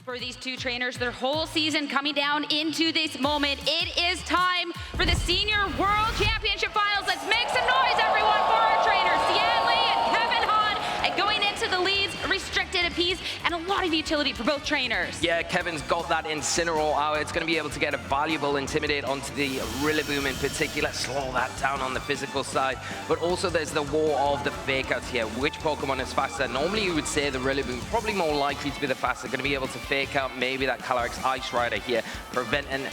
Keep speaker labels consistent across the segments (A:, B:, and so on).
A: For these two trainers, their whole season coming down into this moment. It is time for the Senior World Championship Finals. Let's make some noise, everyone, for our trainers, Sian and Kevin Hahn. And going into the leads, restricted apiece, and a lot of utility for both trainers.
B: Yeah, Kevin's got that Incineroar out. It's going to be able to get a valuable Intimidate onto the Rillaboom in particular, slow that down on the physical side. But also there's the war of the fake outs here. Which Pokemon is faster? Normally you would say the Rillaboom, probably more likely to be the faster, going to be able to fake out maybe that Calyrex Ice Rider here, preventing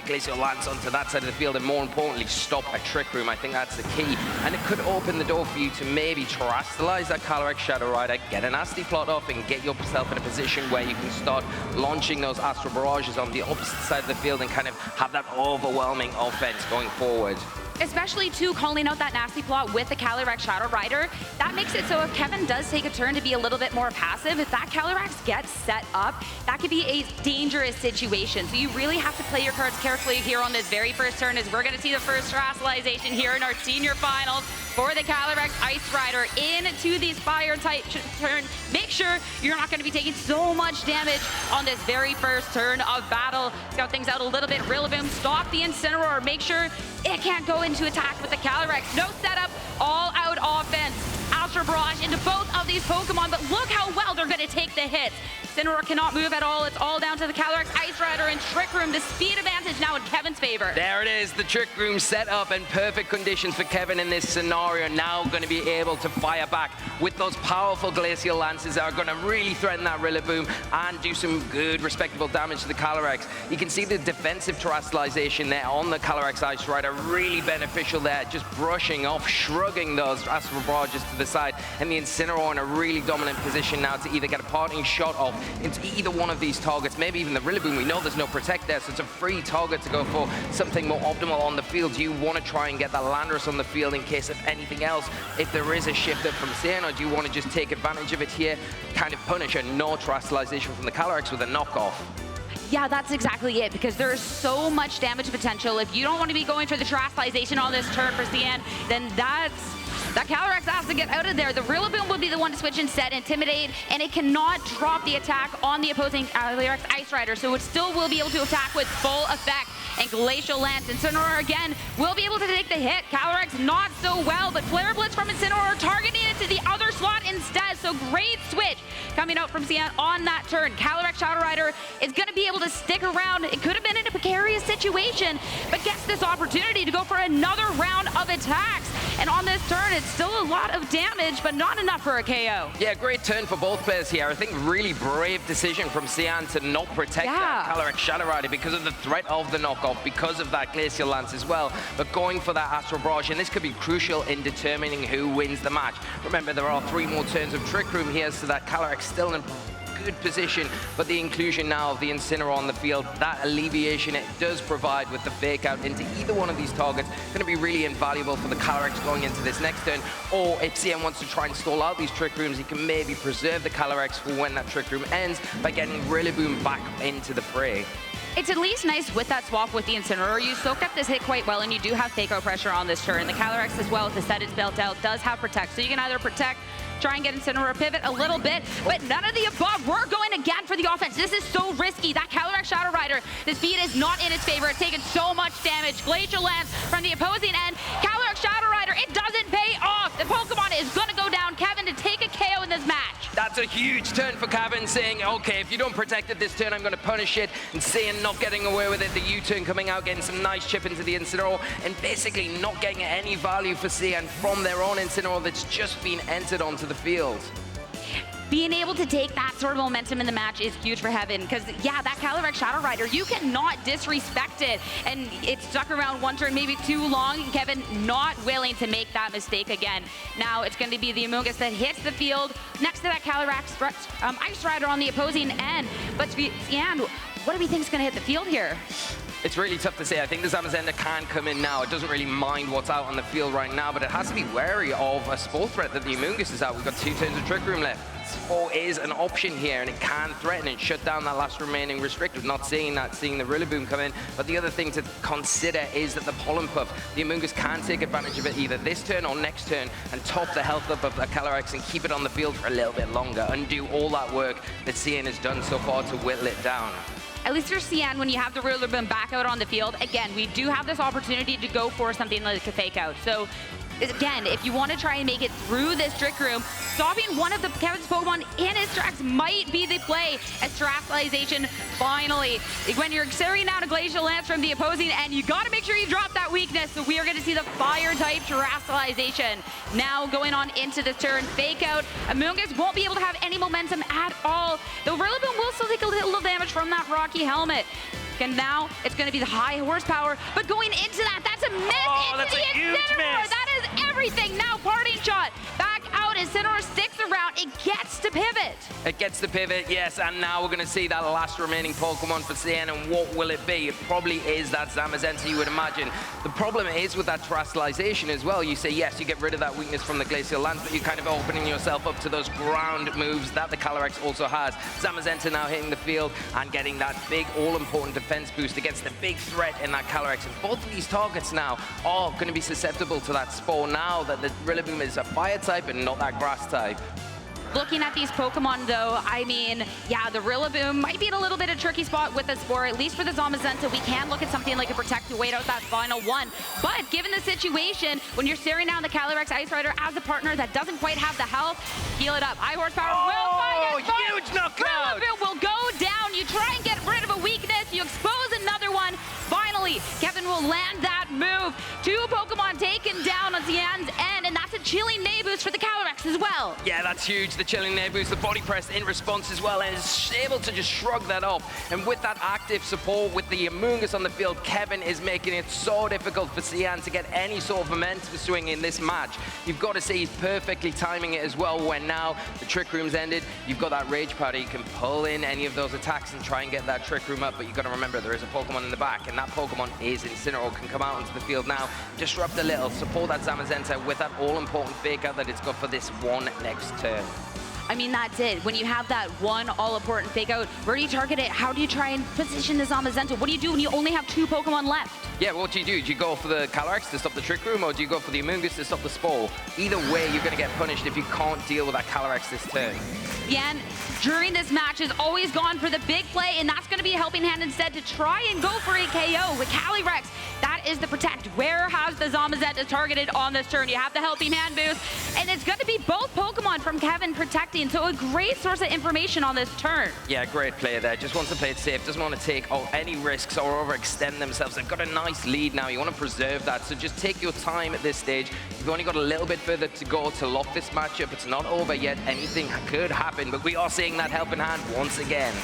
B: Glacial Lance onto that side of the field, and more importantly, stop a Trick Room. I think that's the key. And it could open the door for you to maybe terastallize that Calyrex Shadow Rider, get a nasty plot off, and get yourself in a position where you can start launching those Astral Barrages on the opposite side of the field and kind of have that overwhelming offense going forward.
A: Especially, too, calling out that nasty plot with the Calyrex Shadow Rider. That makes it so if Kevin does take a turn to be a little bit more passive, if that Calyrex gets set up, that could be a dangerous situation. So you really have to play your cards carefully here on this very first turn, as we're going to see the first terastallization here in our senior finals for the Calyrex Ice Rider into the Fire type turn. Make sure you're not going to be taking so much damage on this very first turn of battle. Scout things out a little bit. Rillaboom, stop the Incineroar. Make sure it can't go into attack with the Calyrex. No setup, all out offense. Astral Barrage into both of these Pokemon, but look how well they're going to take the hits. Incineroar cannot move at all. It's all down to the Calyrex Ice Rider and Trick Room. The speed advantage now in Kevin's favor.
B: There it is, the Trick Room set up and perfect conditions for Kevin in this scenario. Now going to be able to fire back with those powerful Glacial Lances that are going to really threaten that Rillaboom and do some good, respectable damage to the Calyrex. You can see the defensive terastallization there on the Calyrex Ice Rider, really beneficial there, just brushing off, shrugging those Astral Barrages to the side, and the Incineroar in a really dominant position now to either get a parting shot off into either one of these targets, maybe even the Rillaboom. We know there's no Protect there, so it's a free target to go for something more optimal on the field. Do you want to try and get that Landorus on the field in case of anything else, if there is a shift up from Sian, or do you want to just take advantage of it here, kind of punish a no terastallization from the Calyrex with a knockoff?
A: Yeah, that's exactly it, because there is so much damage potential. If you don't want to be going for the terastallization on this turn for Sian, then that Calyrex has to get out of there. The Rillaboom would be the one to switch instead, Intimidate, and it cannot drop the attack on the opposing Calyrex Ice Rider, so it still will be able to attack with full effect. And Glacial Lance, Incineroar again will be able to take the hit. Calyrex not so well, but Flare Blitz from Incineroar targeting it to the other slot instead, so great switch coming out from Sian on that turn. Calyrex Shadow Rider is going to be able to stick around. It could have been in a precarious situation, but gets this opportunity to go for another round of attacks. And on this turn, it's still a lot of damage, but not enough for a KO.
B: Yeah, great turn for both players here. I think really brave decision from Sian to not protect that Calyrex Shadow Rider because of the threat of the knockoff, because of that Glacial Lance as well, but going for that Astral Barrage, and this could be crucial in determining who wins the match. Remember, there are 3 more turns of Trick Room here, so that Calyrex still in good position, but the inclusion now of the Incineroar on the field, that alleviation it does provide with the fake out into either one of these targets, going to be really invaluable for the Calyrex going into this next turn. Or if Sian wants to try and stall out these Trick Rooms, he can maybe preserve the Calyrex for when that Trick Room ends by getting Rillaboom back into the fray.
A: It's at least nice with that swap with the Incineroar. You soaked up this hit quite well, and you do have fake out pressure on this turn. The Calyrex as well, to set its belt out, does have Protect, so you can either Protect, try and get Incineroar pivot a little bit, but none of the above. We're going again for the offense. This is so risky. That Calyrex Shadow Rider, the speed is not in its favor. It's taken so much damage. Glacial Lance from the opposing end. Calyrex Shadow Rider, it doesn't pay off. The Pokemon is going to go down. Kevin to take a KO in this match.
B: That's a huge turn for Kevin, saying, okay, if you don't protect it this turn, I'm going to punish it. And Sian not getting away with it. The U-turn coming out, getting some nice chip into the Incineroar, and basically not getting any value for Sian from their own Incineroar that's just been entered onto the field.
A: Being able to take that sort of momentum in the match is huge for Heaven, because, yeah, that Calyrex Shadow Rider, you cannot disrespect it. And it stuck around one turn, maybe too long. Kevin not willing to make that mistake again. Now it's going to be the Amogus that hits the field next to that Calyrex Ice Rider on the opposing end. But Sian, what do we think is going to hit the field here?
B: It's really tough to say. I think the Zamazenta can come in now. It doesn't really mind what's out on the field right now, but it has to be wary of a Spore threat that the Amoonguss is out. We've got 2 turns of Trick Room left. Spore is an option here, and it can threaten and shut down that last remaining restricted. Not seeing that, seeing the Rillaboom come in. But the other thing to consider is that the Pollen Puff, the Amoonguss can take advantage of it either this turn or next turn and top the health up of the Calyrex and keep it on the field for a little bit longer, undo all that work that Sian has done so far to whittle it down.
A: At least for Sian, when you have the Rillaboom back out on the field, again, we do have this opportunity to go for something like a fake out. So again, if you want to try and make it through this Trick Room, stopping one of Kevin's Pokemon in his tracks might be the play. As Terastallization, finally, when you're staring down a Glacial Lance from the opposing end, you got to make sure you drop that weakness. So we are going to see the Fire-type Terastallization now going on into this turn. Fake out. Amoonguss won't be able to have any momentum at all. The Rillaboom will still take a little damage from that Rocky Helmet. And now it's going to be the high horsepower, but going into that, that's a miss.
B: Oh,
A: into
B: that's
A: the
B: a huge
A: Incineroar.
B: miss.
A: That is everything. Now parting shot back out. Incineroar sticks around. It gets to pivot.
B: It gets to pivot, yes, and now we're going to see that last remaining Pokemon for Sian, and what will it be? It probably is that Zamazenta, you would imagine. The problem is with that Terastallization as well. You say, yes, you get rid of that weakness from the Glacial Lance, but you're kind of opening yourself up to those ground moves that the Calyrex also has. Zamazenta now hitting the field and getting that big, all-important defense boost against the big threat in that Calyrex. And both of these targets now are going to be susceptible to that Spore now that the Rillaboom is a fire type and not that grass type.
A: Looking at these Pokemon, though, I mean, yeah, the Rillaboom might be in a little bit of a tricky spot with the Spore. At least for the Zamazenta, we can look at something like a Protect to wait out that final one. But given the situation, when you're staring down the Calyrex Ice Rider as a partner that doesn't quite have the health, heal it up. High horsepower will find it.
B: Huge knockout!
A: Rillaboom will go down. You try and get rid of a weakness. You expose another one. Finally, Kevin will land that move. 2 Pokemon taken down on Sian's end, and that's a chilling Knee boost for the Calyrex as well.
B: Yeah, that's huge. The chilling Knee boost, the body press in response as well, and is able to just shrug that off. And with that active support with the Amoonguss on the field, Kevin is making it so difficult for Sian to get any sort of momentum swing in this match. You've got to see he's perfectly timing it as well, when now the Trick Room's ended. You've got that Rage Powder. You can pull in any of those attacks and try and get that Trick Room up, but you've got to remember there is a Pokemon in the back, and that Pokemon is Incineroar. Can come out onto the field now, disrupt a little, support that Zamazenta with that all-important fake out that it's got for this one next turn.
A: I mean, that's it. When you have that one all-important fake out, where do you target it? How do you try and position the Zamazenta? What do you do when you only have 2 Pokemon left?
B: Yeah, what do? Do you go for the Calyrex to stop the Trick Room, or do you go for the Amoonguss to stop the Spore? Either way, you're going to get punished if you can't deal with that Calyrex this turn.
A: Sian, during this match, has always gone for the big play, and that's going to be a helping hand instead to try and go for a KO with Calyrex. That is the Protect. Where has the Zamazenta targeted on this turn? You have the helping hand boost, and it's going to be both Pokemon from Kevin protecting, so a great source of information on this turn.
B: Yeah, great player there. Just wants to play it safe, doesn't want to take any risks or overextend themselves. They've got a nice lead now. You want to preserve that, so just take your time at this stage. You've only got a little bit further to go to lock this matchup. It's not over yet. Anything could happen, but we are seeing that helping hand once again.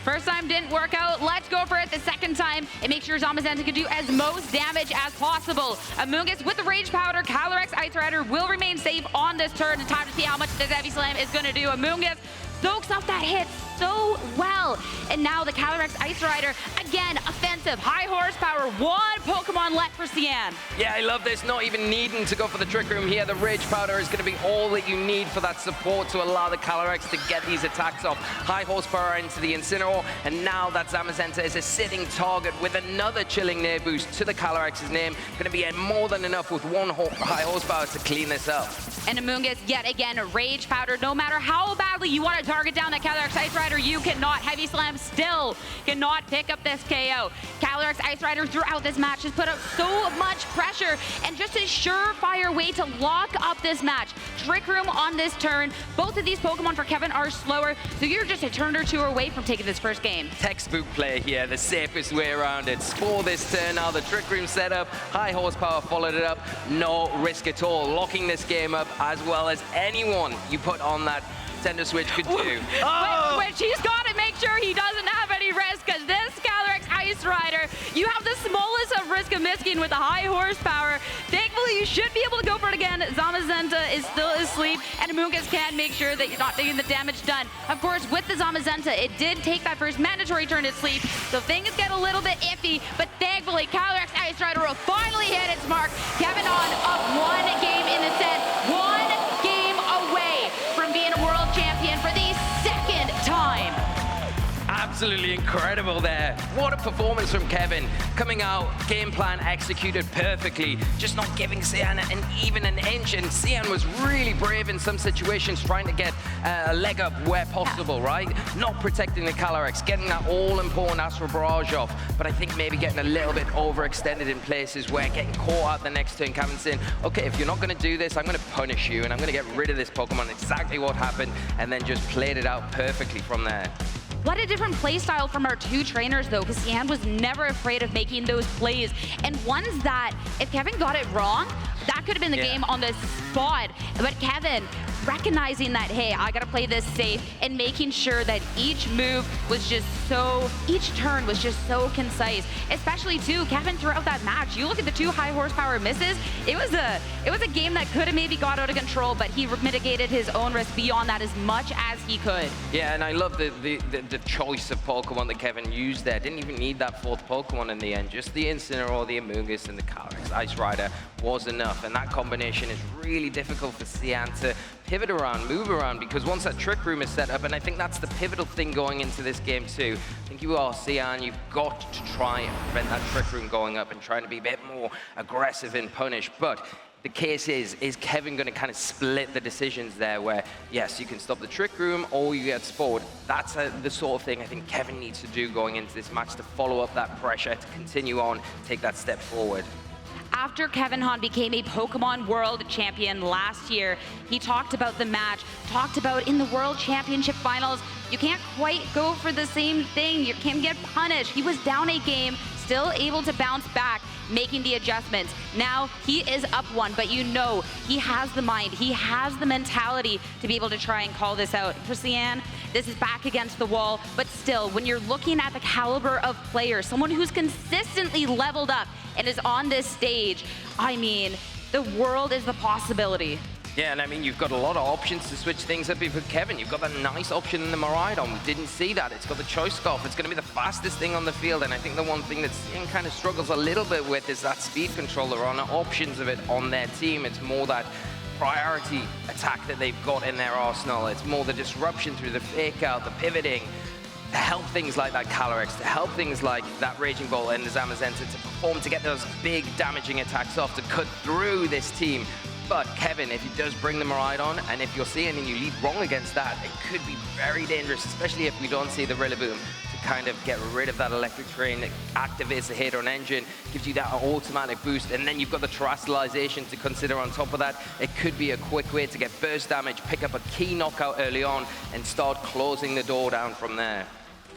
A: First time didn't work out. Let's go for it the second time and make sure Zamazenta can do as most damage as possible. Amoonguss with the Rage Powder, Calyrex Ice Rider will remain safe on this turn. It's time to see how much this Heavy Slam is going to do. Amoonguss soaks up that hit so well. And now the Calyrex Ice Rider, again, offensive, high horsepower, 1 Pokemon left for Sian.
B: Yeah, I love this, not even needing to go for the Trick Room here. The Rage Powder is going to be all that you need for that support to allow the Calyrex to get these attacks off. High horsepower into the Incineroar, and now that Zamazenta is a sitting target with another chilling Knee boost to the Calyrex's name. Going to be more than enough with 1 high horsepower to clean this up.
A: And Amoonguss, yet again, Rage Powder. No matter how badly you want to target down that Calyrex Ice Rider, you cannot. Heavy Slam still cannot pick up this KO. Calyrex Ice Rider throughout this match has put out so much pressure, and just a surefire way to lock up this match. Trick Room on this turn. Both of these Pokemon for Kevin are slower, so you're just a turn or 2 away from taking this first game.
B: Textbook play here, the safest way around it. Spore this turn now, the Trick Room setup, high horsepower followed it up, no risk at all. Locking this game up as well as anyone you put on that Nintendo Switch could do.
A: Which he's got to make sure he doesn't have any risk, because this Calyrex Ice Rider. You have the smallest of risk of missing with the high horsepower. Thankfully, you should be able to go for it again. Zamazenta is still asleep, and Amoonguss can make sure that you're not taking the damage done. Of course, with the Zamazenta, it did take that first mandatory turn to sleep, so things get a little bit iffy, but thankfully, Calyrex Ice Rider will finally hit its mark. Kevin On up 1 game in the set, 1 game away from being a world champion for the second time.
B: Absolutely incredible there. What a performance from Kevin. Coming out, game plan executed perfectly, just not giving Sian even an inch. And Sian was really brave in some situations, trying to get a leg up where possible, right? Not protecting the Calyrex, getting that all-important Astral Barrage off. But I think maybe getting a little bit overextended in places where getting caught out the next turn, Kevin saying, okay, if you're not going to do this, I'm going to punish you, and I'm going to get rid of this Pokemon. Exactly what happened, and then just played it out perfectly from there.
A: What a different play style from our two trainers, though, because Sian was never afraid of making those plays. And ones that, if Kevin got it wrong, that could have been the game on the spot. But Kevin, recognizing that, hey, I gotta play this safe, and making sure that each move was just so, each turn was just so concise. Especially, too, Kevin, throughout that match, you look at the 2 high horsepower misses, it was a game that could have maybe got out of control, but he mitigated his own risk beyond that as much as he could.
B: Yeah, and I love the choice of Pokemon that Kevin used there. Didn't even need that 4th Pokemon in the end. Just the Incineroar, the Amoonguss, and the Calyrex Ice Rider was enough. And that combination is really difficult for Sian to pivot around, move around, because once that Trick Room is set up, and I think that's the pivotal thing going into this game too. I think you are, Sian, you've got to try and prevent that Trick Room going up and trying to be a bit more aggressive and punish. But the case is Kevin going to kind of split the decisions there where, yes, you can stop the Trick Room or you get spoiled. That's the sort of thing I think Kevin needs to do going into this match to follow up that pressure, to continue on, take that step forward.
A: After Kevin Han became a Pokemon World Champion last year, he talked about the match, talked about in the World Championship Finals, you can't quite go for the same thing, you can get punished. He was down a game, still able to bounce back, making the adjustments. Now he is up 1, but you know he has the mind, he has the mentality to be able to try and call this out. For Sian, this is back against the wall, but still, when you're looking at the caliber of players, someone who's consistently leveled up and is on this stage, I mean, the world is the possibility.
B: Yeah, and I mean, you've got a lot of options to switch things up with Kevin. You've got that nice option in the Miraidon. We didn't see that. It's got the Choice Scarf. It's going to be the fastest thing on the field, and I think the one thing that Sian kind of struggles a little bit with is that speed control. There are no options of it on their team. It's more that priority attack that they've got in their arsenal. It's more the disruption through the fake out, the pivoting, to help things like that Calyrex, to help things like that Raging Bolt and the Zamazenta to perform, to get those big damaging attacks off, to cut through this team. But Kevin, if he does bring the Miraidon, and if you're seeing and you lead wrong against that, it could be very dangerous, especially if we don't see the Rillaboom to kind of get rid of that electric terrain that activates the Hadron engine, gives you that automatic boost, and then you've got the terrestrialization to consider on top of that. It could be a quick way to get burst damage, pick up a key knockout early on, and start closing the door down from there.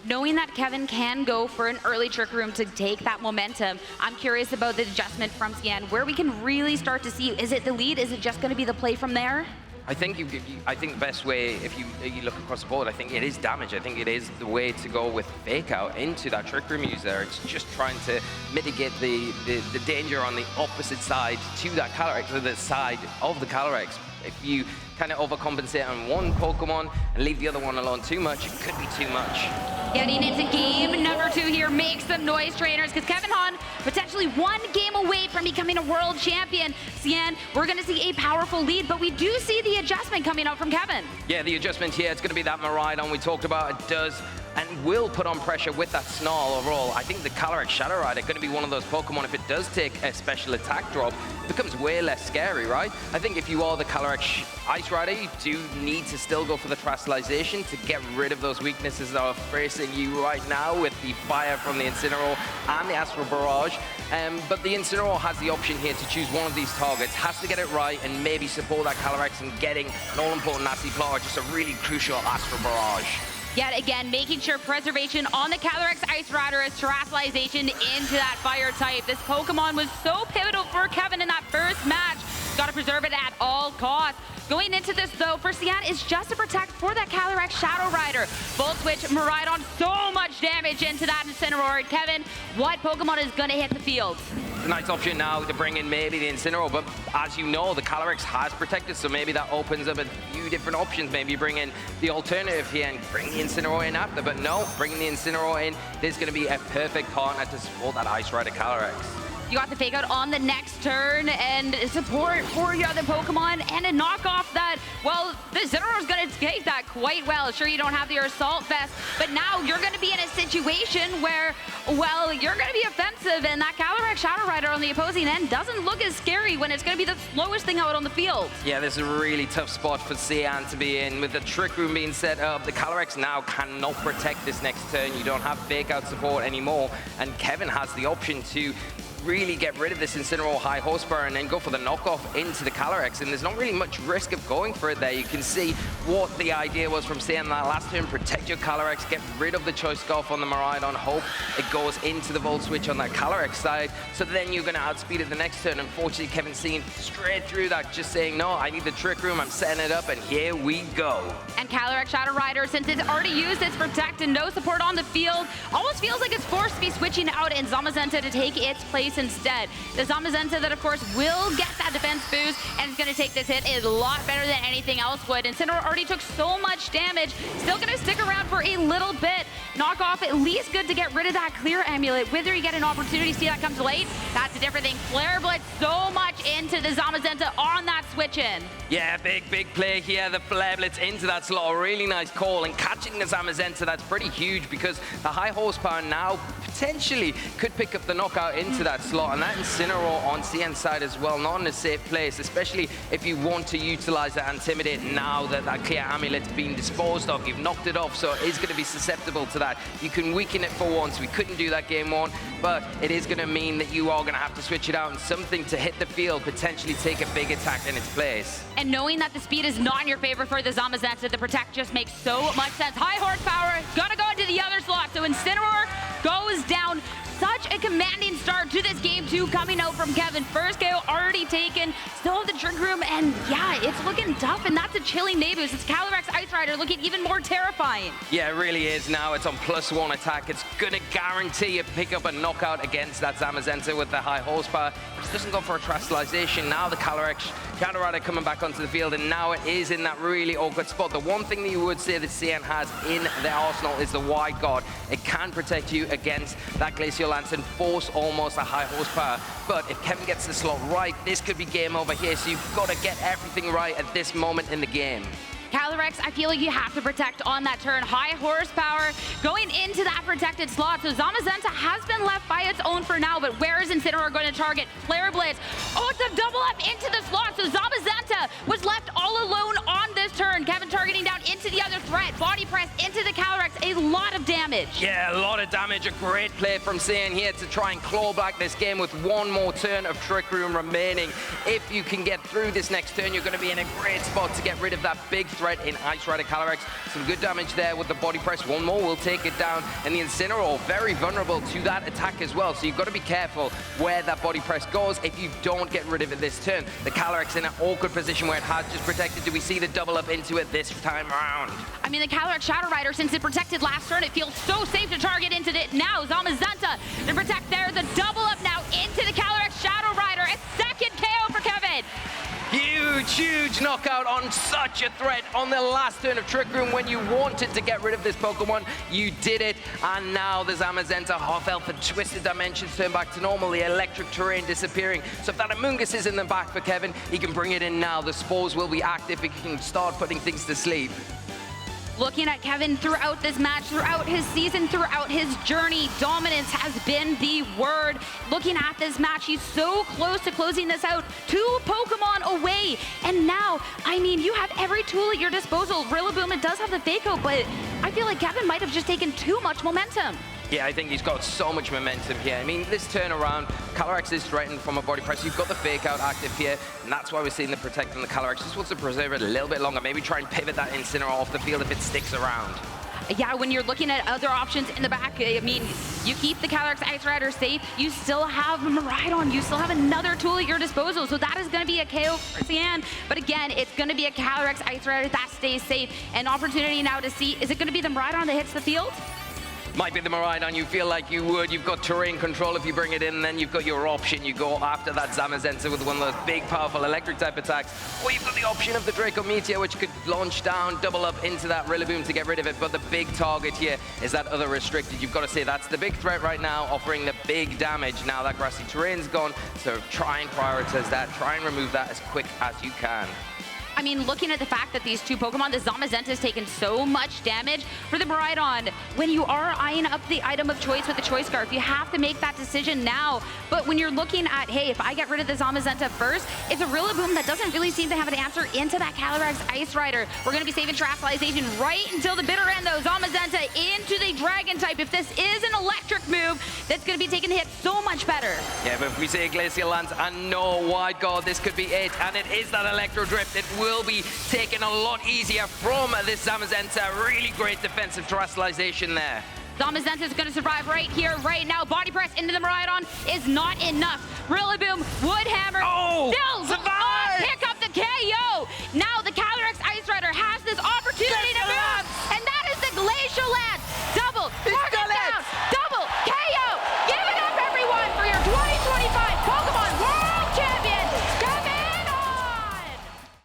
A: Knowing that Kevin can go for an early Trick Room to take that momentum, I'm curious about the adjustment from Sian, where we can really start to see, is it the lead? Is it just going to be the play from there?
B: I think the best way, if you look across the board, I think it is damage. I think it is the way to go with fake out into that Trick Room user. It's just trying to mitigate the danger on the opposite side to that Calyrex, or the side of the Calyrex. If you kind of overcompensate on one Pokemon and leave the other one alone too much, it could be too much.
A: Getting into game number 2 here. Make some noise, trainers, because Kevin Han potentially 1 game away from becoming a world champion. Sian, we're going to see a powerful lead, but we do see the adjustment coming out from Kevin.
B: Yeah, the adjustment here, it's going to be that Miraidon we talked about. It does and will put on pressure with that Snarl overall. I think the Calyrex Shadow Rider going to be one of those Pokemon, if it does take a special attack drop, it becomes way less scary, right? I think if you are the Calyrex Ice Rider, you do need to still go for the Terrestrialization to get rid of those weaknesses that are facing you right now with the Fire from the Incineroar and the Astral Barrage. But the Incineroar has the option here to choose one of these targets, has to get it right and maybe support that Calyrex in getting an all-important Nasty Plot, just a really crucial Astral Barrage.
A: Yet again, making sure preservation on the Calyrex Ice Rider is terrestrialization into that fire type. This Pokemon was so pivotal for Kevin in that first match. Got to preserve it at all costs. Going into this, though, for Sian is just to protect for that Calyrex Shadow Rider. Volt Switch, Miraidon, so much damage into that Incineroar. Kevin, what Pokemon is going to hit the field?
B: A nice option now to bring in maybe the Incineroar, but as you know, the Calyrex has protected, so maybe that opens up a few different options. Maybe you bring in the alternative here and bring the Incineroar in after, but no, bringing the Incineroar in, there's going to be a perfect partner to support that Ice Rider Calyrex.
A: You got the fake out on the next turn and support for your other Pokemon and a knockoff that, well, the Incineroar is going to take that quite well. Sure, you don't have your Assault Vest, but now you're going to be in a situation where, well, you're going to be offensive, and that Calyrex Shadow Rider on the opposing end doesn't look as scary when it's going to be the slowest thing out on the field.
B: Yeah, this is a really tough spot for Sian to be in. With the Trick Room being set up, the Calyrex now cannot protect this next turn. You don't have fake out support anymore, and Kevin has the option to really get rid of this Incineroar high horsepower and then go for the knockoff into the Calyrex, and there's not really much risk of going for it there. You can see what the idea was from Sian that last turn: protect your Calyrex, get rid of the Choice Scarf on the Miraidon, hope it goes into the Volt Switch on that Calyrex side, so then you're going to outspeed it the next turn. Unfortunately, Kevin seeing straight through that, just saying, no, I need the Trick Room, I'm setting it up, and here we go.
A: And Calyrex Shadow Rider, since it's already used its Protect and no support on the field, almost feels like it's forced to be switching out and Zamazenta to take its place instead. The Zamazenta that, of course, will get that defense boost and is going to take this hit a lot better than anything else would. Incineroar already took so much damage, still going to stick around for a little bit. Knock off, at least good to get rid of that Clear Amulet. Whether you get an opportunity to see that comes late, that's a different thing. Flare Blitz so much into the Zamazenta on that switch in.
B: Yeah, big play here. The Flare Blitz into that slot. A really nice call, and catching the Zamazenta, that's pretty huge because the high horsepower now potentially could pick up the knockout into that slot, and that Incineroar on Sian's side as well, not in a safe place, especially if you want to utilize that Intimidate now that that Clear Amulet's been disposed of. You've knocked it off, so it is going to be susceptible to that. You can weaken it for once. We couldn't do that game one, but it is going to mean that you are going to have to switch it out and something to hit the field, potentially take a big attack in its place.
A: And knowing that the speed is not in your favor for the Zamazenta, the Protect just makes so much sense. High horsepower, gonna go into the other slot, so Incineroar goes down. Such a commanding start to this game two coming out from Kevin. First KO already taken, still have the Trick Room, and yeah, it's looking tough, and that's a chilling Nabus. It's Calyrex Ice Rider looking even more terrifying.
B: Yeah, it really is now. It's on +1 attack. It's gonna guarantee you pick up a knockout against that Zamazenta with the high horsepower. It doesn't go for a Terastallization. Now the Calyrex Shadow Rider coming back onto the field, and now it is in that really awkward spot. The one thing that you would say that Sian has in their arsenal is the Wide Guard. It can protect you against that Glacial Lance and force almost a high horsepower. But if Kevin gets the slot right, this could be game over here. So you've got to get everything right at this moment in the game.
A: Calyrex, I feel like you have to protect on that turn. High horsepower going into that protected slot. So Zamazenta has been left by its own for now, but where is Incineroar going to target? Flare Blitz. Oh, it's a double up into the slot. So Zamazenta was left all alone on this turn. Kevin targeting down into the other threat. Body press into the Calyrex. A lot of damage.
B: Yeah, a lot of damage. A great play from Sian here to try and claw back this game with one more turn of Trick Room remaining. If you can get through this next turn, you're going to be in a great spot to get rid of that big threat in Ice Rider Calyrex. Some good damage there with the body press. One more will take it down, and the Incineroar very vulnerable to that attack as well. So you've got to be careful where that body press goes if you don't get rid of it this turn. The Calyrex in an awkward position where it has just protected. Do we see the double up into it this time around?
A: I mean, the Calyrex Shadow Rider, since it protected last turn, it feels so safe to target into it now. Zamazenta to protect there. The double up now into the Calyrex Shadow Rider. A second KO for Kevin.
B: Huge knockout on such a threat on the last turn of Trick Room. When you wanted to get rid of this Pokemon, you did it. And now the Zamazenta half health, the Twisted Dimensions turn back to normal, the electric terrain disappearing. So if that Amoonguss is in the back for Kevin, he can bring it in now. The spores will be active. He can start putting things to sleep.
A: Looking at Kevin throughout this match, throughout his season, throughout his journey, dominance has been the word. Looking at this match, he's so close to closing this out. 2 Pokemon away. And now, I mean, you have every tool at your disposal. Rillaboom, it does have the fake out, but I feel like Kevin might have just taken too much momentum.
B: Yeah, I think he's got so much momentum here. I mean, this turnaround, Calyrex is threatened from a body press. You've got the fake out active here, and that's why we're seeing the protect on the Calyrex. Just wants to preserve it a little bit longer. Maybe try and pivot that Incineroar off the field if it sticks around.
A: Yeah, when you're looking at other options in the back, I mean, you keep the Calyrex Ice Rider safe, you still have Miraidon, you still have another tool at your disposal, so that is going to be a KO for Sian. But again, it's going to be a Calyrex Ice Rider that stays safe. An opportunity now to see, is it going to be the Miraidon that hits the field?
B: Might be the Miraidon, you feel like you would. You've got terrain control if you bring it in, and then you've got your option. You go after that Zamazenta with one of those big, powerful electric type attacks. Or you've got the option of the Draco Meteor, which could launch down, double up into that Rillaboom to get rid of it. But the big target here is that other restricted. You've got to say that's the big threat right now, offering the big damage. Now that grassy terrain's gone, so try and prioritize that. Try and remove that as quick as you can.
A: I mean, looking at the fact that these two Pokemon, the Zamazenta has taken so much damage for the Miraidon. When you are eyeing up the item of choice with the Choice Scarf, you have to make that decision now. But when you're looking at, hey, if I get rid of the Zamazenta first, it's a Rillaboom that doesn't really seem to have an answer into that Calyrex Ice Rider. We're going to be saving Terastallization right until the bitter end, though. Zamazenta into the Dragon type. If this is an electric move, that's going to be taking the hit so much better.
B: Yeah, but if we say Glacial Lance, and no, wide God, this could be it. And it is that Electro Drift. It will be taken a lot easier from this Zamazenta. Really great defensive Terastallization there.
A: Zamazenta is going to survive right here, right now. Body press into the Miraidon is not enough. Rillaboom, Woodhammer,
B: Oh,
A: still
B: survive!
A: pick up the KO. Now the